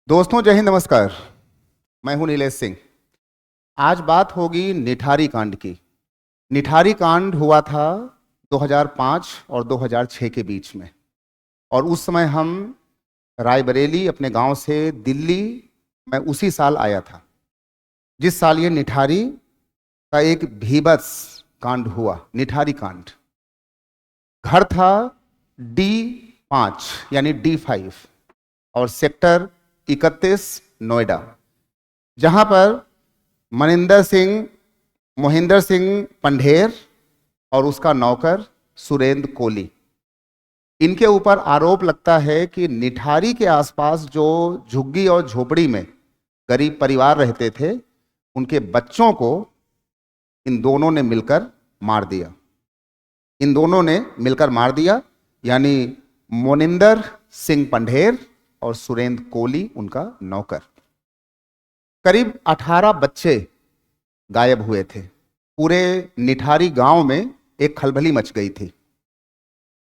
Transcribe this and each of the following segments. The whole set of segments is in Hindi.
दोस्तों, जय हिंद, नमस्कार। मैं हूं नीलेश सिंह। आज बात होगी निठारी कांड की। निठारी कांड हुआ था 2005 और 2006 के बीच में। और उस समय हम रायबरेली अपने गांव से दिल्ली, मैं उसी साल आया था जिस साल ये निठारी का एक भीभत्स कांड हुआ, निठारी कांड। घर था D5 यानी D5 और सेक्टर 31 नोएडा, जहां पर मोहिंदर सिंह पंढेर और उसका नौकर सुरेंद्र कोली, इनके ऊपर आरोप लगता है कि निठारी के आसपास जो झुग्गी और झोपड़ी में गरीब परिवार रहते थे, उनके बच्चों को इन दोनों ने मिलकर मार दिया। इन दोनों ने मिलकर मार दिया, यानी मोनिंदर सिंह पंढेर और सुरेंद्र कोली उनका नौकर। करीब 18 बच्चे गायब हुए थे। पूरे निठारी गांव में एक खलबली मच गई थी।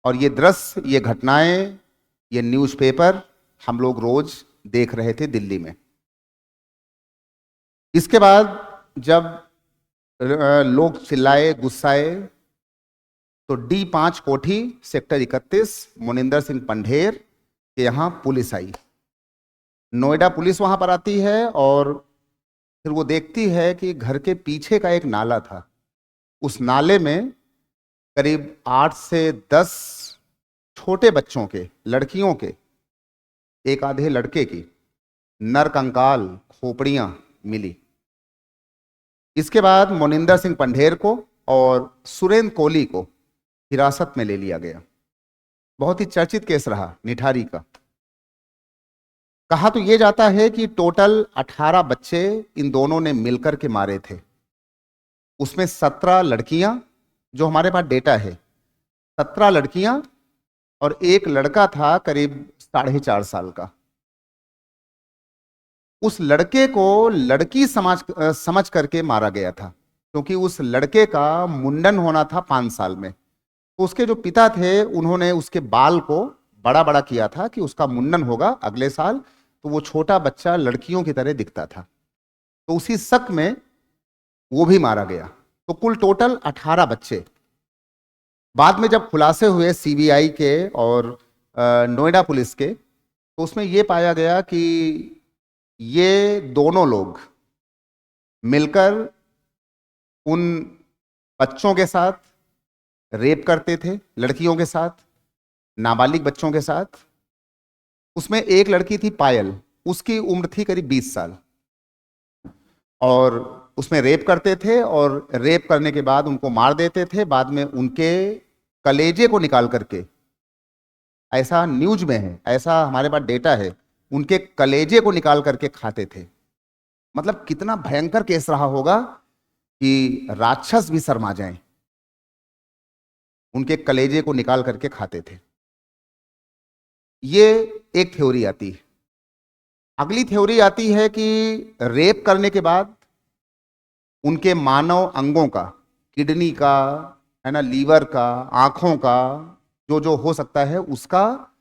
और ये दृश्य, ये घटनाएं, ये न्यूज़पेपर हम लोग रोज देख रहे थे दिल्ली में। इसके बाद जब लोग चिल्लाए, गुस्साए, तो D5 कोठी सेक्टर 31 मोनिंदर सिंह पंढेर के यहाँ पुलिस आई। नोएडा पुलिस वहां पर आती है और फिर वो देखती है कि घर के पीछे का एक नाला था। उस नाले में करीब 8 से 10 छोटे बच्चों के, लड़कियों के, एक आधे लड़के की नर कंकाल, खोपड़ियां मिली। इसके बाद मोनिंदर सिंह पंढेर को और सुरेंद्र कोली को हिरासत में ले लिया गया। बहुत ही चर्चित केस रहा निठारी का। कहा तो यह जाता है कि टोटल 18 बच्चे इन दोनों ने मिलकर के मारे थे। उसमें 17 लड़कियां, जो हमारे पास डेटा है, 17 लड़कियां और एक लड़का था करीब 4.5 साल का। उस लड़के को लड़की समझ करके मारा गया था, क्योंकि उस लड़के का मुंडन होना था 5 साल में। तो उसके जो पिता थे, उन्होंने उसके बाल को बड़ा बड़ा किया था कि उसका मुंडन होगा अगले साल, तो वो छोटा बच्चा लड़कियों की तरह दिखता था। तो उसी शक में वो भी मारा गया। तो कुल टोटल 18 बच्चे। बाद में जब खुलासे हुए CBI के और नोएडा पुलिस के, तो उसमें यह पाया गया कि ये दोनों लोग मिलकर उन बच्चों के साथ रेप करते थे, लड़कियों के साथ, नाबालिग बच्चों के साथ। उसमें एक लड़की थी पायल, उसकी उम्र थी करीब 20 साल। और उसमें रेप करते थे और रेप करने के बाद उनको मार देते थे। बाद में उनके कलेजे को निकाल करके, ऐसा न्यूज में है, ऐसा हमारे पास डेटा है, उनके कलेजे को निकाल करके खाते थे। मतलब कितना भयंकर केस रहा होगा कि राक्षस भी शर्मा जाएं। उनके कलेजे को निकाल करके खाते थे। ये एक थ्योरी आती है। अगली थ्योरी आती है कि रेप करने के बाद उनके मानव अंगों का, किडनी का, है ना, लीवर का, आंखों का, जो जो हो सकता है, उसका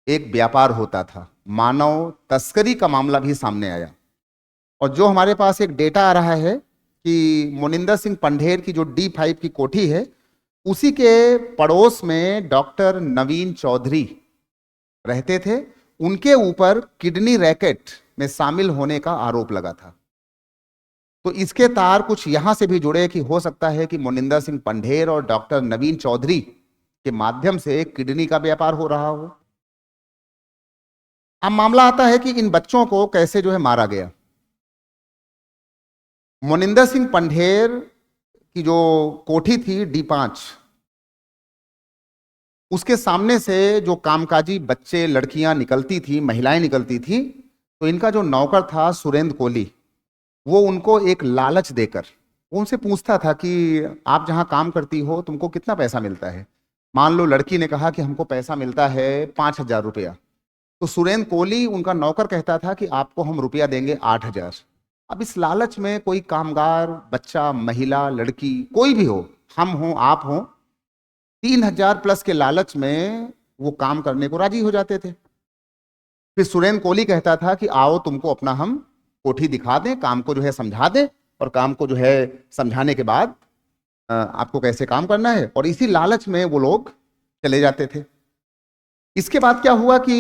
एक व्यापार होता था। मानव तस्करी का मामला भी सामने आया। और जो हमारे पास एक डेटा आ रहा है कि मोनिंदर सिंह पंढेर की जो D5 की कोठी है, उसी के पड़ोस में डॉक्टर नवीन चौधरी रहते थे। उनके ऊपर किडनी रैकेट में शामिल होने का आरोप लगा था। तो इसके तार कुछ यहां से भी जुड़े कि हो सकता है कि मोनिंदर सिंह पंढेर और डॉक्टर नवीन चौधरी के माध्यम से किडनी का व्यापार हो रहा हो। अब मामला आता है कि इन बच्चों को कैसे जो है मारा गया। मोनिंदर सिंह पंढेर की जो कोठी थी D5, उसके सामने से जो कामकाजी बच्चे, लड़कियां निकलती थी, महिलाएं निकलती थी, तो इनका जो नौकर था सुरेंद्र कोली, वो उनको एक लालच देकर उनसे पूछता था कि आप जहां काम करती हो, तुमको कितना पैसा मिलता है। मान लो लड़की ने कहा कि हमको पैसा मिलता है 5,000 रुपया, तो सुरेंद्र कोहली, उनका नौकर, कहता था कि आपको हम रुपया देंगे 8,000। अब इस लालच में कोई कामगार, बच्चा, महिला, लड़की, कोई भी हो, हम हो, आप हो, 3,000 प्लस के लालच में वो काम करने को राजी हो जाते थे। फिर सुरेन कोहली कहता था कि आओ तुमको अपना हम कोठी दिखा दें, काम को जो है समझा दें, और काम को जो है समझाने के बाद आपको कैसे काम करना है, और इसी लालच में वो लोग चले जाते थे। इसके बाद क्या हुआ कि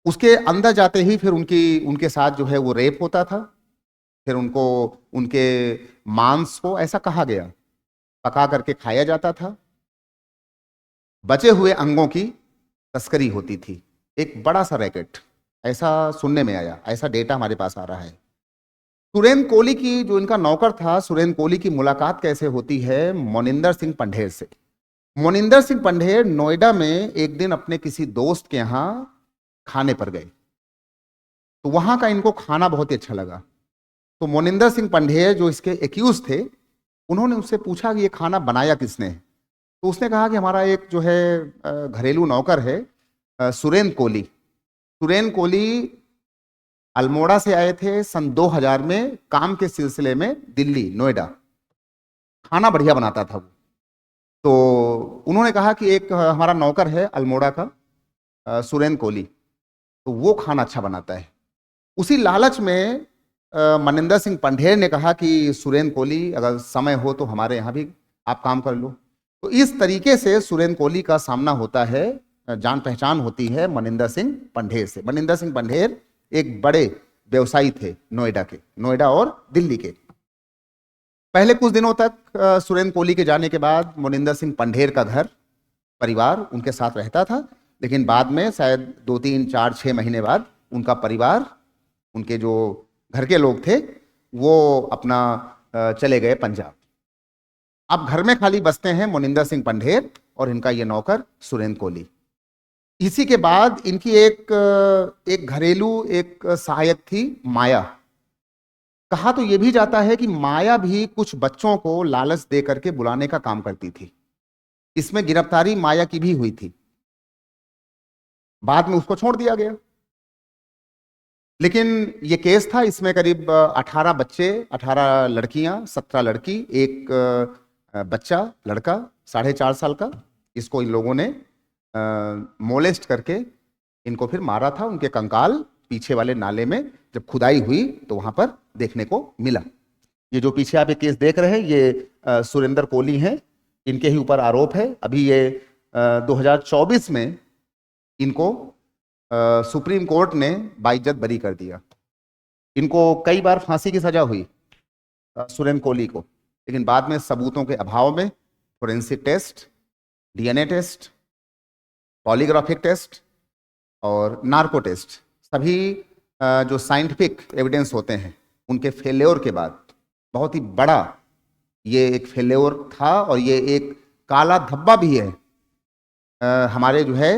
उसके अंदर जाते ही फिर उनके साथ जो है वो रेप होता था। फिर उनको उनके मांस को, ऐसा कहा गया, पका करके खाया जाता था। बचे हुए अंगों की तस्करी होती थी। एक बड़ा सा रैकेट, ऐसा सुनने में आया, ऐसा डेटा हमारे पास आ रहा है। सुरेन कोहली की, जो इनका नौकर था, सुरेन कोहली की मुलाकात कैसे होती है मोनिंदर सिंह पंढेर से। मोनिंदर सिंह पंढेर नोएडा में एक दिन अपने किसी दोस्त के यहां खाने पर गए, तो वहां का इनको खाना बहुत ही अच्छा लगा। तो मोनिंदर सिंह पंढेर जो इसके एक्यूज थे, उन्होंने उससे पूछा कि ये खाना बनाया किसने है। तो उसने कहा कि हमारा एक जो है घरेलू नौकर है, सुरेन कोहली। सुरेन कोहली अल्मोड़ा से आए थे सन 2000 में काम के सिलसिले में दिल्ली, नोएडा। खाना बढ़िया बनाता था वो। तो उन्होंने कहा कि एक हमारा नौकर है अल्मोड़ा का, सुरेन कोहली, तो वो खाना अच्छा बनाता है। उसी लालच में मनिंदर सिंह पंढेर ने कहा कि सुरेन कोहली, अगर समय हो तो हमारे यहाँ भी आप काम कर लो। तो इस तरीके से सुरेन कोहली का सामना होता है, जान पहचान होती है मनिंदर सिंह पंढेर से। मनिंदर सिंह पंढेर एक बड़े व्यवसायी थे नोएडा के, नोएडा और दिल्ली के। पहले कुछ दिनों तक सुरेन कोहली के जाने के बाद मनिंदर सिंह पंढेर का घर परिवार उनके साथ रहता था, लेकिन बाद में शायद 2 3 4 6 महीने बाद उनका परिवार, उनके जो घर के लोग थे, वो अपना चले गए पंजाब। अब घर में खाली बसते हैं मोनिंदर सिंह पंढेर और इनका ये नौकर सुरेन कोहली। इसी के बाद इनकी एक घरेलू एक सहायक थी, माया। कहा तो यह भी जाता है कि माया भी कुछ बच्चों को लालच दे करके बुलाने का काम करती थी। इसमें गिरफ्तारी माया की भी हुई थी, बाद में उसको छोड़ दिया गया। लेकिन ये केस था, इसमें करीब 18 बच्चे, 18 लड़कियां, 17 लड़की, एक बच्चा लड़का 4.5 साल का। इसको इन लोगों ने मोलेस्ट करके इनको फिर मारा था। उनके कंकाल पीछे वाले नाले में जब खुदाई हुई तो वहां पर देखने को मिला। ये जो पीछे आप ये केस देख रहे हैं, ये सुरेंद्र कोहली हैं, इनके ही ऊपर आरोप है। अभी ये 2024 में इनको सुप्रीम कोर्ट ने बाइज्जत बरी कर दिया। इनको कई बार फांसी की सजा हुई सुरेन कोहली को, लेकिन बाद में सबूतों के अभाव में forensic test, DNA test, polygraphic test और नार्को टेस्ट, सभी जो साइंटिफिक एविडेंस होते हैं, उनके फेल्योर के बाद, बहुत ही बड़ा ये एक फेल्योर था और ये एक काला धब्बा भी है हमारे जो है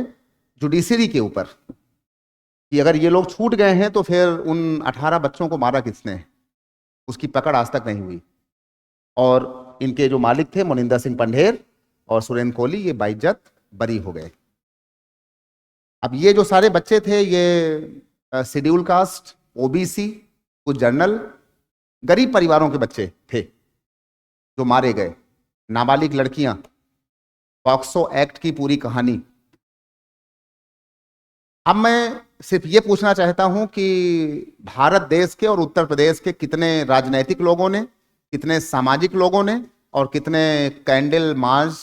जुडिशरी के ऊपर, कि अगर ये लोग छूट गए हैं तो फिर उन 18 बच्चों को मारा किसने, उसकी पकड़ आज तक नहीं हुई। और इनके जो मालिक थे मोनिंदर सिंह पंढेर और सुरेन कोहली, ये बाइज्जत बरी हो गए। अब ये जो सारे बच्चे थे, ये शेड्यूल कास्ट, ओबीसी, कुछ जनरल, गरीब परिवारों के बच्चे थे जो मारे गए। नाबालिग लड़कियां, पॉक्सो एक्ट की पूरी कहानी। अब मैं सिर्फ ये पूछना चाहता हूं कि भारत देश के और उत्तर प्रदेश के कितने राजनैतिक लोगों ने, कितने सामाजिक लोगों ने और कितने कैंडल मार्च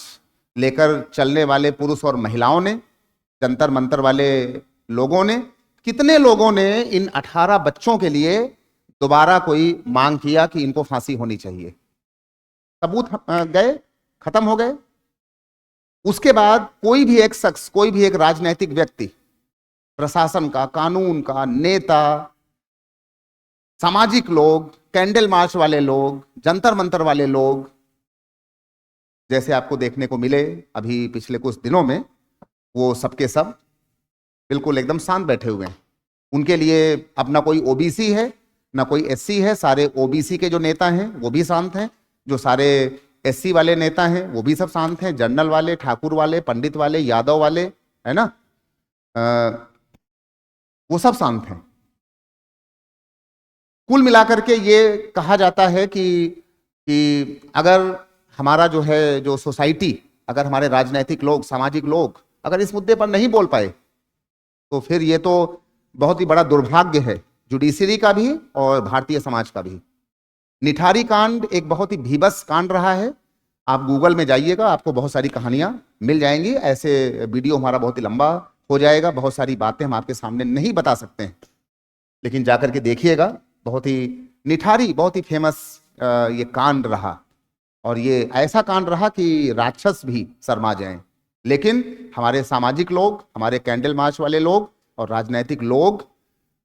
लेकर चलने वाले पुरुष और महिलाओं ने, जंतर मंतर वाले लोगों ने, कितने लोगों ने इन 18 बच्चों के लिए दोबारा कोई मांग किया कि इनको फांसी होनी चाहिए। सबूत गए, खत्म हो गए। उसके बाद कोई भी एक शख्स, कोई भी एक राजनीतिक व्यक्ति, प्रशासन का, कानून का, नेता, सामाजिक लोग, कैंडल मार्च वाले लोग, जंतर मंतर वाले लोग, जैसे आपको देखने को मिले अभी पिछले कुछ दिनों में, वो सबके सब बिल्कुल एकदम शांत बैठे हुए हैं। उनके लिए अब ना कोई ओबीसी है ना कोई एससी है। सारे ओबीसी के जो नेता हैं वो भी शांत हैं, जो सारे एससी वाले नेता हैं वो भी सब शांत हैं, जनरल वाले, ठाकुर वाले, पंडित वाले, यादव वाले, है ना, वो सब शांत हैं। कुल मिलाकर के ये कहा जाता है कि अगर हमारा जो है जो सोसाइटी, अगर हमारे राजनीतिक लोग, सामाजिक लोग अगर इस मुद्दे पर नहीं बोल पाए तो फिर ये तो बहुत ही बड़ा दुर्भाग्य है जुडिशरी का भी और भारतीय समाज का भी। निठारी कांड एक बहुत ही भीभत्स कांड रहा है। आप गूगल में जाइएगा, आपको बहुत सारी कहानियां मिल जाएंगी। ऐसे वीडियो हमारा बहुत ही लंबा हो जाएगा, बहुत सारी बातें हम आपके सामने नहीं बता सकते हैं, लेकिन जाकर के देखिएगा। बहुत ही निठारी, बहुत ही फेमस ये कांड रहा, और ये ऐसा कांड रहा कि राक्षस भी शर्मा जाएं। लेकिन हमारे सामाजिक लोग, हमारे कैंडल मार्च वाले लोग और राजनीतिक लोग,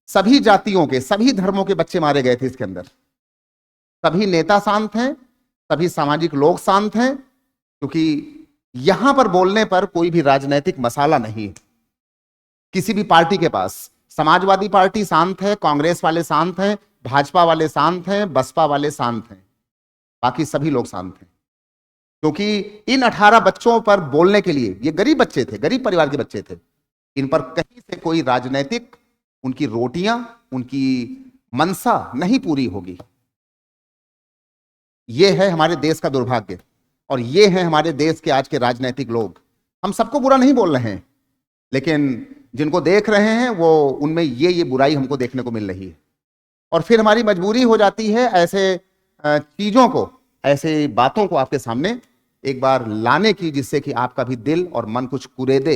सभी जातियों के, सभी धर्मों के बच्चे मारे गए थे इसके अंदर। सभी नेता शांत हैं, सभी सामाजिक लोग शांत हैं, क्योंकि यहां पर बोलने पर कोई भी राजनीतिक मसाला नहीं है किसी भी पार्टी के पास। समाजवादी पार्टी शांत है, कांग्रेस वाले शांत हैं, भाजपा वाले शांत हैं, बसपा वाले शांत हैं, बाकी सभी लोग शांत हैं। क्योंकि इन 18 बच्चों पर बोलने के लिए, ये गरीब बच्चे थे, गरीब परिवार के बच्चे थे, इन पर कहीं से कोई राजनीतिक, उनकी रोटियां, उनकी मनसा नहीं पूरी होगी। ये है हमारे देश का दुर्भाग्य, और ये है हमारे देश के आज के राजनीतिक लोग। हम सबको बुरा नहीं बोल रहे हैं, लेकिन जिनको देख रहे हैं वो, उनमें ये बुराई हमको देखने को मिल रही है। और फिर हमारी मजबूरी हो जाती है ऐसे चीजों को, ऐसे बातों को आपके सामने एक बार लाने की, जिससे कि आपका भी दिल और मन कुछ कुरेदे,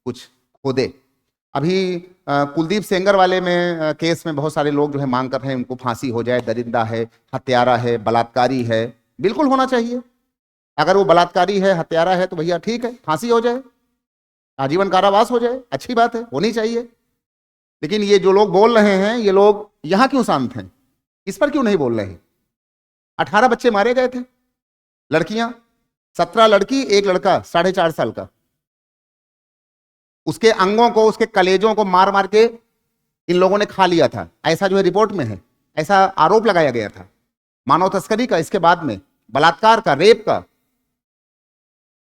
कुछ खोदे। अभी कुलदीप सेंगर वाले में केस में बहुत सारे लोग जो है मांग कर रहे हैं उनको फांसी हो जाए। दरिंदा है, हत्यारा है, बलात्कारी है, बिल्कुल होना चाहिए। अगर वो बलात्कारी है, हत्यारा है, तो भैया ठीक है, फांसी हो जाए, आजीवन कारावास हो जाए, अच्छी बात है, होनी चाहिए। लेकिन ये जो लोग बोल रहे हैं, ये लोग यहां क्यों शांत हैं? इस पर क्यों नहीं बोल रहे हैं? 18 बच्चे मारे गए थे, लड़कियां 17 लड़की, एक लड़का 4.5 साल का। उसके अंगों को, उसके कलेजों को मार मार के इन लोगों ने खा लिया था, ऐसा जो है रिपोर्ट में है, ऐसा आरोप लगाया गया था। मानव तस्करी का, इसके बाद में बलात्कार का, रेप का,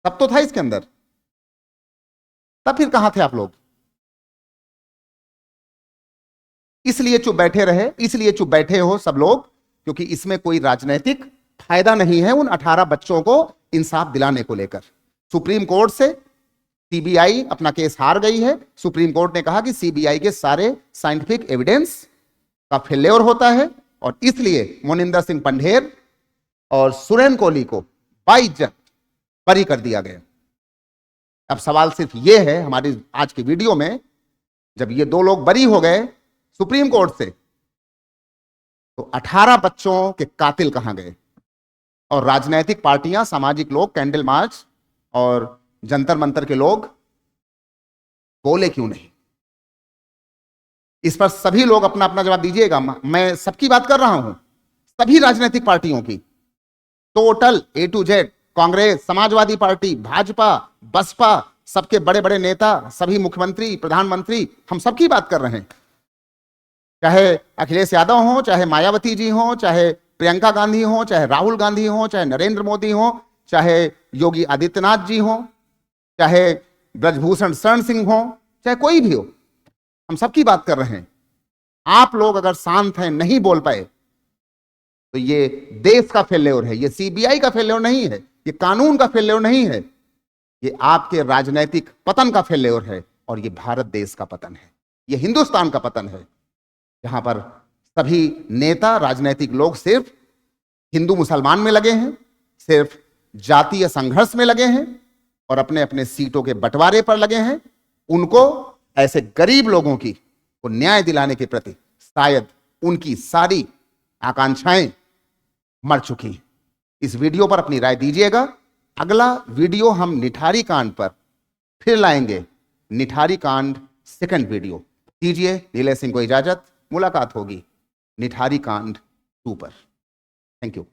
सब तो था इसके अंदर। तब फिर कहां थे आप लोग? इसलिए चुप बैठे रहे, इसलिए चुप बैठे हो सब लोग, क्योंकि इसमें कोई राजनीतिक फायदा नहीं है उन 18 बच्चों को इंसाफ दिलाने को लेकर। सुप्रीम कोर्ट से सीबीआई अपना केस हार गई है। सुप्रीम कोर्ट ने कहा कि सीबीआई के सारे साइंटिफिक एविडेंस का फेल्योर होता है, और इसलिए मोनिंदर सिंह पंढेर और सुरेन कोहली को 22 जन बरी कर दिया गया। अब सवाल सिर्फ यह है हमारी आज की वीडियो में, जब ये 2 लोग बरी हो गए सुप्रीम कोर्ट से, तो 18 बच्चों के कातिल कहां गए? और राजनीतिक पार्टियां, सामाजिक लोग, कैंडल मार्च और जंतर मंतर के लोग बोले क्यों नहीं? इस पर सभी लोग अपना अपना जवाब दीजिएगा। मैं सबकी बात कर रहा हूं, सभी राजनीतिक पार्टियों की, total A to Z, Congress, Samajwadi Party, Bhajpa, Baspa, सबके बड़े बड़े नेता, सभी मुख्यमंत्री, प्रधानमंत्री, हम सबकी बात कर रहे हैं। चाहे अखिलेश यादव हो, चाहे मायावती जी हो, चाहे प्रियंका गांधी हो, चाहे राहुल गांधी हो, चाहे नरेंद्र मोदी हो, चाहे योगी आदित्यनाथ जी हो, चाहे ब्रजभूषण शरण सिंह हो, चाहे कोई भी हो, हम सबकी बात कर रहे हैं। आप लोग अगर शांत हैं, नहीं बोल पाए, तो ये देश का फेल्योर है, ये सीबीआई का फेल्योर नहीं है, ये कानून का फेल्योर नहीं है, ये आपके राजनीतिक पतन का फेल्योर है, और ये भारत देश का पतन है, ये हिंदुस्तान का पतन है, जहां पर सभी नेता, राजनीतिक लोग सिर्फ हिंदू मुसलमान में लगे हैं, सिर्फ जातीय संघर्ष में लगे हैं, और अपने अपने सीटों के बंटवारे पर लगे हैं। उनको, ऐसे गरीब लोगों की को न्याय दिलाने के प्रति शायद उनकी सारी आकांक्षाएं मर चुकी हैं। इस वीडियो पर अपनी राय दीजिएगा। अगला वीडियो हम निठारी कांड पर फिर लाएंगे, निठारी कांड सेकंड वीडियो। दीजिए नीलेश सिंह को इजाजत, मुलाकात होगी निठारी कांड 2 पर। Thank you.